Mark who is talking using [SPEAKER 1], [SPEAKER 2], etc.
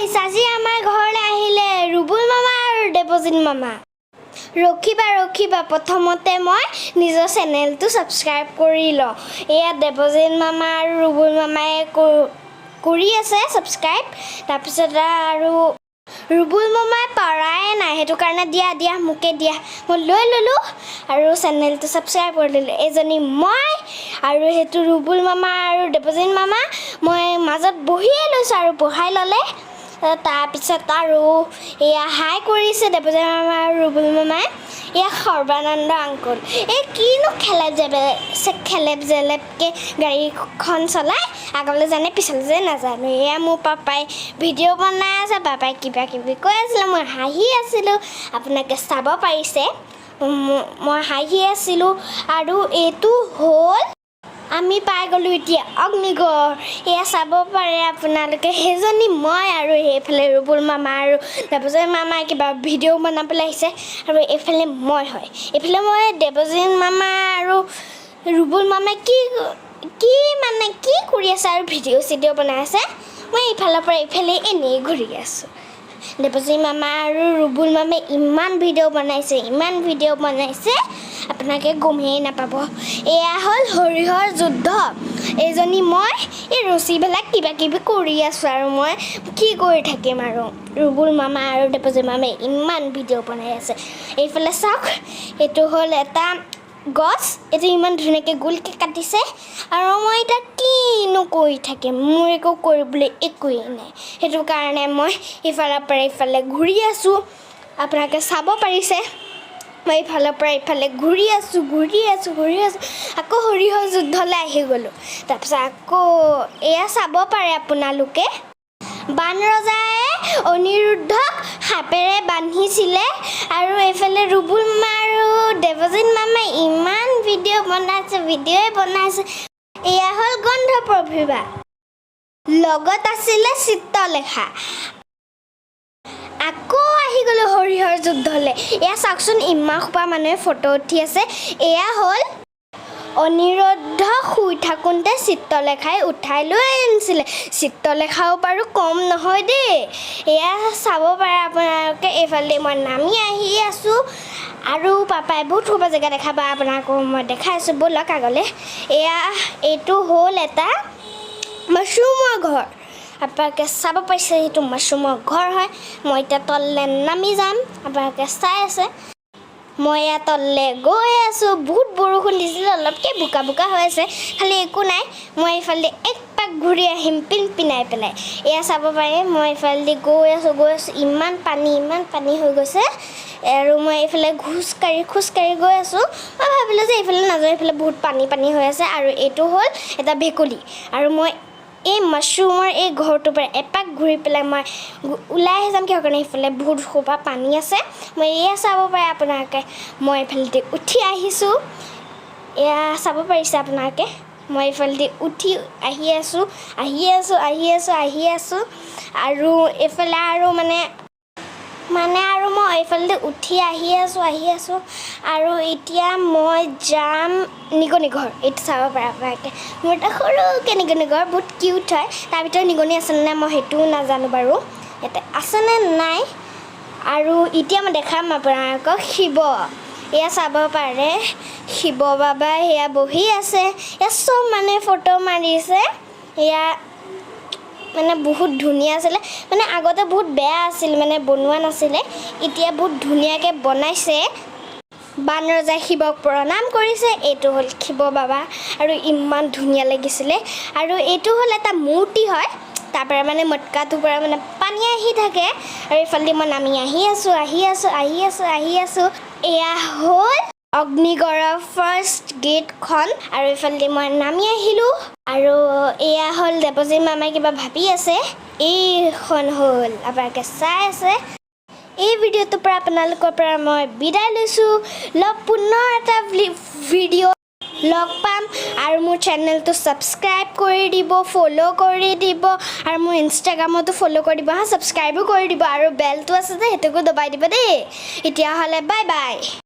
[SPEAKER 1] guys আজি আমাৰ ঘৰলৈ আহিলে ৰুবুল মামা আৰু দেৱজিৎ মামা ৰখিবা প্ৰথমতে মই নিজৰ চেনেলটো সাবস্ক্ৰাইব কৰি ল এয়া দেৱজিৎ মামা আৰু ৰুবুল মামাই কৰি আছে সাবস্ক্ৰাইব তাৰপিছত আৰু ৰুবুল মামাই পাৰাই নাই হেতু কাৰণে দিয়া মুকে দিয়া মই লৈ ললো আৰু চেনেলটো সাবস্ক্ৰাইব কৰি ললো এজনী মই আৰু হেতু ৰুবুল মামা আৰু দেৱজিৎ মামা মই মাজত বহিয়ে লৈছো আৰু বহাই ললে তাৰপিছত আৰু এয়া হাই কৰিছে দেৱজিৎ মামা আৰু ৰুবুল মামাই এয়া সৰ্বানন্দ আংকুল এই কিনো খেলেপ জেলেপকে গাড়ীখন চলাই আগলৈ জানে পিছলৈ যে নাজানো এয়া মোৰ পাপাই ভিডিঅ' বনাই আছে পাপাই কিবা কিবি কৈ আছিলে মই হাঁহি আছিলোঁ আপোনালোকে চাব পাৰিছে মই হাঁহি আছিলোঁ আৰু এইটো হ'ল আমি পাই গ'লো এতিয়া অগ্নিগড় এয়া চাব পাৰে আপোনালোকে সেইজনী মই আৰু এইফালে ৰুবুল মামা আৰু দেৱজিৎ মামাই কিবা ভিডিঅ' বনাবলৈ আহিছে আৰু এইফালে মই হয় এইফালে মই দেৱজিৎ মামা আৰু ৰুবুল মামাই কি কৰি আছে আৰু ভিডিঅ' বনাই আছে মই এইফালৰ পৰা এইফালে এনেই ঘূৰি আছোঁ দেৱজিৎ মামা আৰু ৰুবুল মামাই ইমান ভিডিঅ' বনাইছে আপোনালোকে গমেই নাপাব এয়া হ'ল হৰিহৰ যুদ্ধ এইজনী মই এই ৰছীবিলাক কিবা কিবি কৰি আছোঁ আৰু মই কি কৰি থাকিম আৰু ৰুবুল মামা আৰু দেৱজিৎ মামাই ইমান ভিডিঅ' বনাই আছে এইফালে চাওক এইটো হ'ল এটা গছ এইটো ইমান ধুনীয়াকৈ গোলকৈ কাটিছে আৰু মই এতিয়া কিনো কৰি থাকিম মোৰ একো কৰিবলৈ একোৱেই নাই সেইটো কাৰণে মই ইফালৰ পৰা ইফালে ঘূৰি আছোঁ আপোনালোকে চাব পাৰিছে মই ইফালৰ পৰা ইফালে ঘূৰি আছোঁ আকৌ হৰিহৰ যুদ্ধলৈ আহি গ'লোঁ তাৰপিছত আকৌ এয়া চাব পাৰে আপোনালোকে বান ৰজাই অনিৰুদ্ধক সাপেৰে বান্ধিছিলে আৰু এইফালে ৰুবুল মামা আৰু দেৱজিৎ মামাই ইমান ভিডিঅ' বনাইছে এয়া হ'ল গন্ধ প্ৰতিভা লগত আছিলে চিত্ৰলেখা আকৌ আহি গ'লোঁ হৰিহৰ যুদ্ধলৈ এয়া চাওকচোন ইমান সোপা মানুহে ফটো উঠি আছে এয়া হ'ল অনিৰুদ্ধ শুই থাকোঁতে চিত্ৰলেখাই উঠাই লৈ আনিছিলে চিত্ৰলেখাও বাৰু কম নহয় দেই এয়া চাব পাৰে আপোনালোকে এইফালে মই নামি আহি আছোঁ আৰু পাপাই বহুত সোপা জেগা দেখাবা আপোনালোকক মই দেখাই আছোঁ ব'লক আগলৈ এইটো হ'ল এটা মাছৰুমৰ ঘৰ আপোনালোকে চাব পাৰিছে সেইটো মাছৰুমৰ ঘৰ হয় মই এতিয়া তললৈ নামি যাম আপোনালোকে চাই আছে মই ইয়াত তললৈ গৈ আছোঁ বহুত বৰষুণ দিছিলে অলপকৈ বোকা হৈ আছে খালি একো নাই মই এইফালে এক পাক ঘূৰি আহিম পিনাই পেলাই এয়া চাব পাৰে মই এইফালেদি গৈ আছোঁ ইমান পানী হৈ গৈছে আৰু মই এইফালে খোজকাঢ়ি গৈ আছোঁ মই ভাবিলোঁ যে এইফালে নাযাওঁ এইফালে বহুত পানী হৈ আছে আৰু এইটো হ'ল এটা ভেকুলী আৰু মই এই মাছৰুমৰ এই ঘৰটোৰ পৰা এপাক ঘূৰি পেলাই মই ওলাই আহি যাম কিয় কাৰণে এইফালে বহুত সোপা পানী আছে মই এয়া চাব পাৰে আপোনালোকে মই এইফালেদি উঠি আহিছোঁ এয়া চাব পাৰিছে আপোনালোকে মই এইফালেদি উঠি আহি আছোঁ আৰু এইফালে আৰু মানে আৰু মই এইফালেদি উঠি আহি আছোঁ আৰু এতিয়া মই যাম নিগনি ঘৰ এইটো চাব পাৰে আপোনালোকে মোৰ এটা সৰুকৈ নিগনি ঘৰ বহুত কিউট হয় তাৰ ভিতৰত নিগনি আছেনে নাই মই সেইটোও নাজানো বাৰু ইয়াতে আছেনে নাই আৰু এতিয়া মই দেখাম আপোনালোকক শিৱ এয়া চাব পাৰে শিৱ বাবাই এয়া বহি আছে এয়া চব মানে ফটো মাৰিছে এয়া মানে বহুত ধুনীয়া আছিলে মানে আগতে বহুত বেয়া আছিল মানে বনোৱা নাছিলে এতিয়া বহুত ধুনীয়াকৈ বনাইছে বান ৰজাই শিৱক প্ৰণাম কৰিছে এইটো হ'ল শিৱ বাবা আৰু ইমান ধুনীয়া লাগিছিলে আৰু এইটো হ'ল এটা মূৰ্তি হয় তাৰ পৰা মানে মটকাটোৰ পৰা মানে পানী আহি থাকে আৰু এইফালেদি মই নামি আহি আছোঁ এয়া হ'ল অগ্নিগড়ৰ ফাৰ্ষ্ট গেটখন আৰু এইফালেদি মই নামি আহিলোঁ আৰু এয়া হ'ল দেৱজিৎ মামাই কিবা ভাবি আছে এইখন হ'ল আপোনালোকে চাই আছে এই ভিডিঅ'টোৰ পৰা আপোনালোকৰ পৰা মই বিদায় লৈছোঁ পুনৰ এটা ভিডিঅ' লগ পাম আৰু মোৰ চেনেলটো ছাবস্ক্ৰাইব কৰি দিব ফ'ল' কৰি দিব আৰু মোৰ ইনষ্টাগ্ৰামতো ফ'ল' কৰি দিব ছাবস্ক্ৰাইবো কৰি দিব আৰু বেলটো আছে যে সেইটোকো দবাই দিব দেই এতিয়াহ'লে বাই